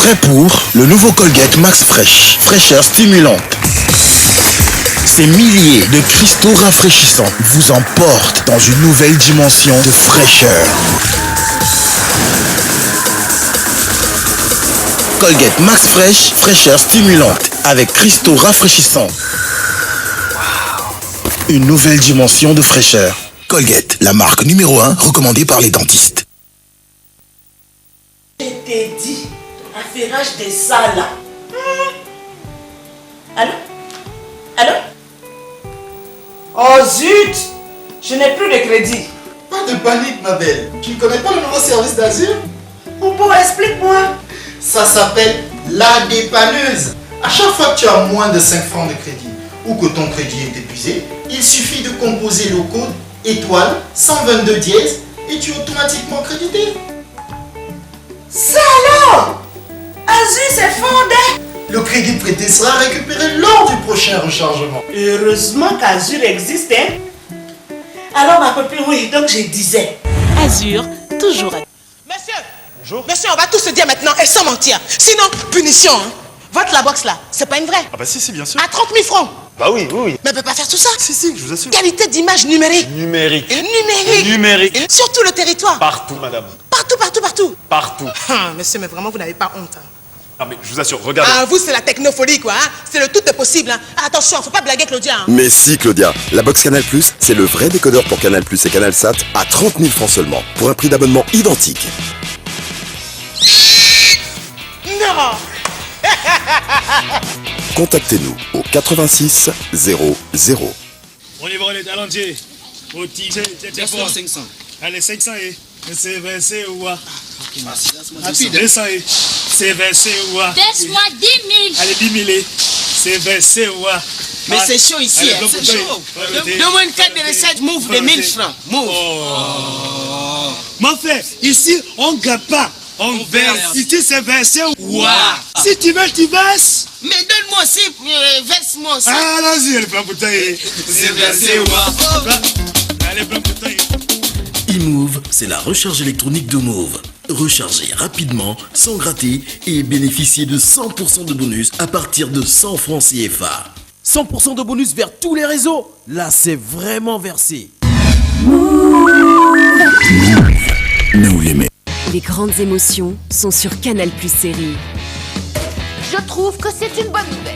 Prêt pour le nouveau Colgate Max Fresh, fraîcheur stimulante. Ces milliers de cristaux rafraîchissants vous emportent dans une nouvelle dimension de fraîcheur. Colgate Max Fresh, fraîcheur stimulante avec cristaux rafraîchissants. Une nouvelle dimension de fraîcheur. Colgate, la marque numéro 1 recommandée par les dentistes. Je t'ai dit, affairage des salles. Allô? Allô? Oh zut! Je n'ai plus de crédit. Pas de panique, ma belle. Tu ne connais pas le nouveau service d'Azur? Popo, explique-moi. Ça s'appelle la dépanneuse. À chaque fois que tu as moins de 5 francs de crédit ou que ton crédit est épuisé, il suffit de composer le code étoile 122 dièse et tu es automatiquement crédité. Ça alors? Azur s'est fondé. Le crédit prêté sera récupéré lors du prochain rechargement. Heureusement qu'Azur existe, hein? Alors ma copine, oui, donc je disais. Azur, toujours. Monsieur! Bonjour. Monsieur, on va tout se dire maintenant et sans mentir. Sinon, punition, hein? Votre la box là, c'est pas une vraie. Ah bah si, bien sûr. À 30 000 francs. Bah oui. Mais elle peut pas faire tout ça. Si, je vous assure. Qualité d'image numérique. Numérique. Numérique. Sur tout le territoire. Partout, madame. Partout. Ah, monsieur, mais vraiment, vous n'avez pas honte. Hein. Ah mais je vous assure, regardez. Ah, vous, c'est la technofolie, quoi. Hein. C'est le tout est possible. Hein. Ah, attention, faut pas blaguer, Claudia. Hein. Mais si, Claudia, la box Canal+, c'est le vrai décodeur pour Canal+ et CanalSat à 30 000 francs seulement, pour un prix d'abonnement identique. Non. Contactez-nous au 86 00. On est voir les talendiers. Au petit, c'est fort. 500. Allez, 500 et c'est versé ou quoi? Rapide. 200 et c'est versé ou quoi? Verse-moi 10 000. Allez, 10 000 et c'est versé ou quoi? Mais c'est chaud ici, allez, hein, c'est chaud. Donne-moi une carte de recette, move de 1000 francs. Move. Mon frère, ici, on ne gagne pas. On verse. Ici, c'est versé ou quoi? Si tu veux, tu verses. Mais donne-moi aussi, verse-moi aussi. Ah, allons-y, allez, plein bouteille. C'est versé ou quoi? Allez, plein bouteille. eMove, c'est la recharge électronique de Move. Rechargez rapidement, sans gratter et bénéficiez de 100% de bonus à partir de 100 francs CFA. 100% de bonus vers tous les réseaux. Là, c'est vraiment versé. Nous l'aimons. Les grandes émotions sont sur Canal+ Série. Je trouve que c'est une bonne nouvelle.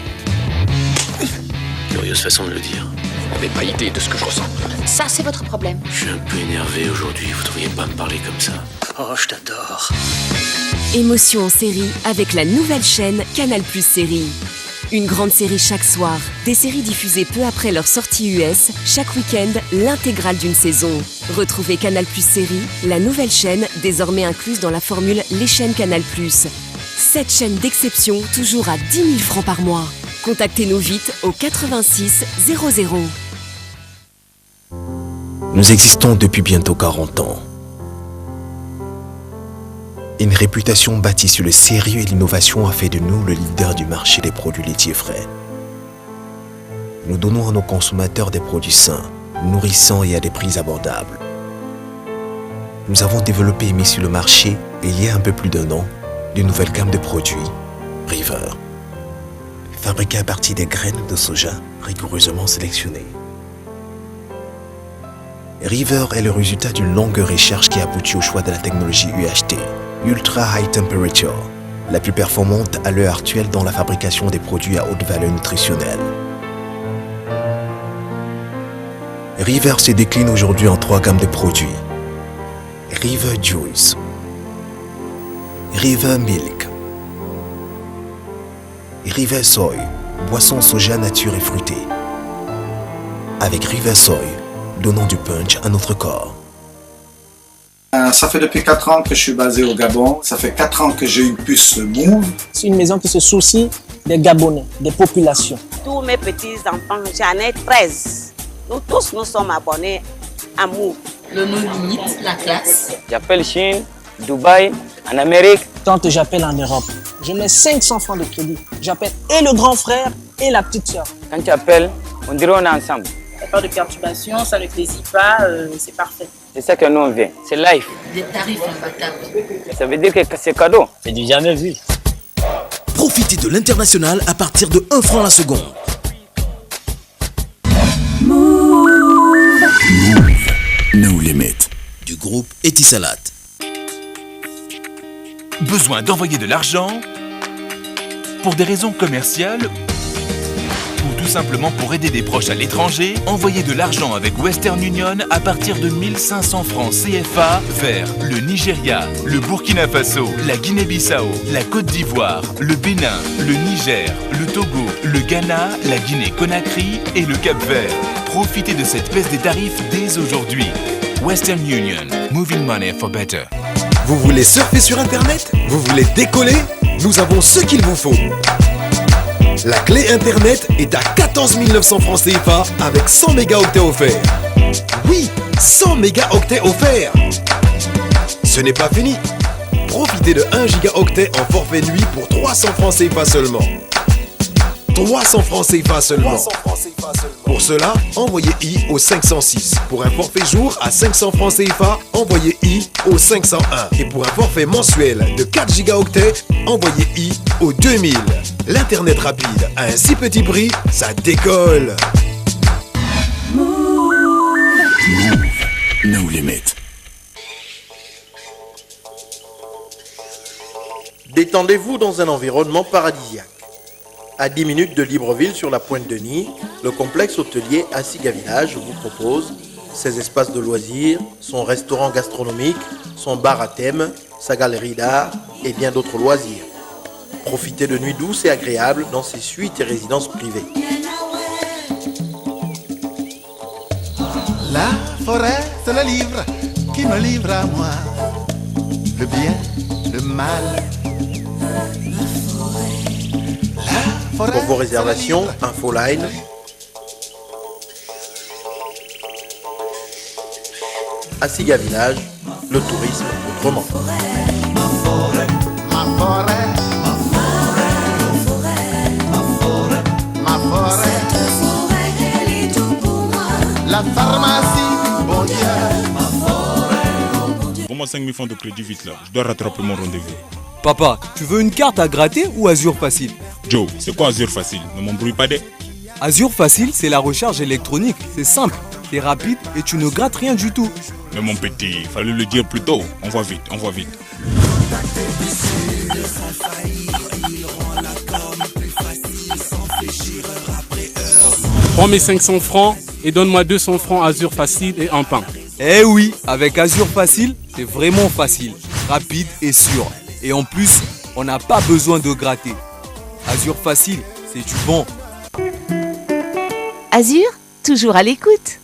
Curieuse façon de le dire. Vous n'avez pas idée de ce que je ressens. Ça, c'est votre problème. Je suis un peu énervé aujourd'hui, vous ne devriez pas me parler comme ça. Oh, je t'adore. Émotion en série avec la nouvelle chaîne Canal+ Série. Une grande série chaque soir, des séries diffusées peu après leur sortie US, chaque week-end, l'intégrale d'une saison. Retrouvez Canal+ Série, la nouvelle chaîne, désormais incluse dans la formule Les chaînes Canal+. 7 chaînes d'exception, toujours à 10 000 francs par mois. Contactez-nous vite au 86 00. Nous existons depuis bientôt 40 ans. Une réputation bâtie sur le sérieux et l'innovation a fait de nous le leader du marché des produits laitiers frais. Nous donnons à nos consommateurs des produits sains, nourrissants et à des prix abordables. Nous avons développé et mis sur le marché, il y a un peu plus d'1 an, de nouvelles gammes de produits, River. Fabriqués à partir des graines de soja rigoureusement sélectionnées. River est le résultat d'une longue recherche qui aboutit au choix de la technologie UHT, Ultra High Temperature, la plus performante à l'heure actuelle dans la fabrication des produits à haute valeur nutritionnelle. River se décline aujourd'hui en 3 gammes de produits. River Juice, River Milk, River Soy, boisson soja nature et fruitée. Avec River Soy, donnant du punch à notre corps. Ça fait depuis 4 ans que je suis basé au Gabon. Ça fait 4 ans que j'ai une puce Move. C'est une maison qui se soucie des Gabonais, des populations. Tous mes petits-enfants, j'en ai 13. Nous tous, nous sommes abonnés à Move. Le nom limite, la classe. J'appelle Chine, Dubaï, en Amérique. Quand j'appelle en Europe, je mets 500 francs de crédit. J'appelle et le grand frère et la petite soeur. Quand tu appelles, on dirait on est ensemble. Il n'y a pas de perturbation, ça ne plaisir pas, c'est parfait. C'est ça que nous on veut, c'est life. Des tarifs imbattables. Ça veut dire que c'est cadeau. C'est du jamais vu. Profitez de l'international à partir de 1 franc la seconde. No limit. Du groupe Etisalat. Besoin d'envoyer de l'argent pour des raisons commerciales ou tout simplement pour aider des proches à l'étranger? Envoyez de l'argent avec Western Union à partir de 1500 francs CFA vers le Nigeria, le Burkina Faso, la Guinée-Bissau, la Côte d'Ivoire, le Bénin, le Niger, le Togo, le Ghana, la Guinée-Conakry et le Cap-Vert. Profitez de cette baisse des tarifs dès aujourd'hui. Western Union, moving money for better. Vous voulez surfer sur Internet? Vous voulez décoller? Nous avons ce qu'il vous faut. La clé Internet est à 14 900 francs CFA avec 100 mégaoctets offerts. Oui, 100 mégaoctets offerts. Ce n'est pas fini. Profitez de 1 gigaoctet en forfait nuit pour 300 francs CFA seulement. 300 francs CFA seulement. Pour cela, envoyez I au 506. Pour un forfait jour à 500 francs CFA, envoyez I au 501. Et pour un forfait mensuel de 4 gigaoctets, envoyez I au 2000. L'Internet rapide à un si petit prix, ça décolle. No limit. Détendez-vous dans un environnement paradisiaque. À 10 minutes de Libreville sur la Pointe de Nid, le complexe hôtelier Asiga Village vous propose ses espaces de loisirs, son restaurant gastronomique, son bar à thème, sa galerie d'art et bien d'autres loisirs. Profitez de nuits douces et agréables dans ses suites et résidences privées. La forêt, c'est le livre qui me livre à moi. Le bien, le mal. Pour vos réservations, Infoline Asiga Village, le tourisme autrement. Ma forêt, la pharmacie, bon Dieu. Pour moi, 5 000 francs de crédit vite là. Je dois rattraper mon rendez-vous. Papa, tu veux une carte à gratter ou Azure Facile? Joe, c'est quoi Azure Facile? Ne m'embrouille pas des. Azure Facile, c'est la recharge électronique. C'est simple, c'est rapide et tu ne grattes rien du tout. Mais mon petit, il fallait le dire plus tôt. On va vite, on va vite. Prends mes 500 francs et donne-moi 200 francs Azure Facile et un pain. Eh oui, avec Azure Facile, c'est vraiment facile, rapide et sûr. Et en plus, on n'a pas besoin de gratter. Azure Facile, c'est du bon. Azure, toujours à l'écoute.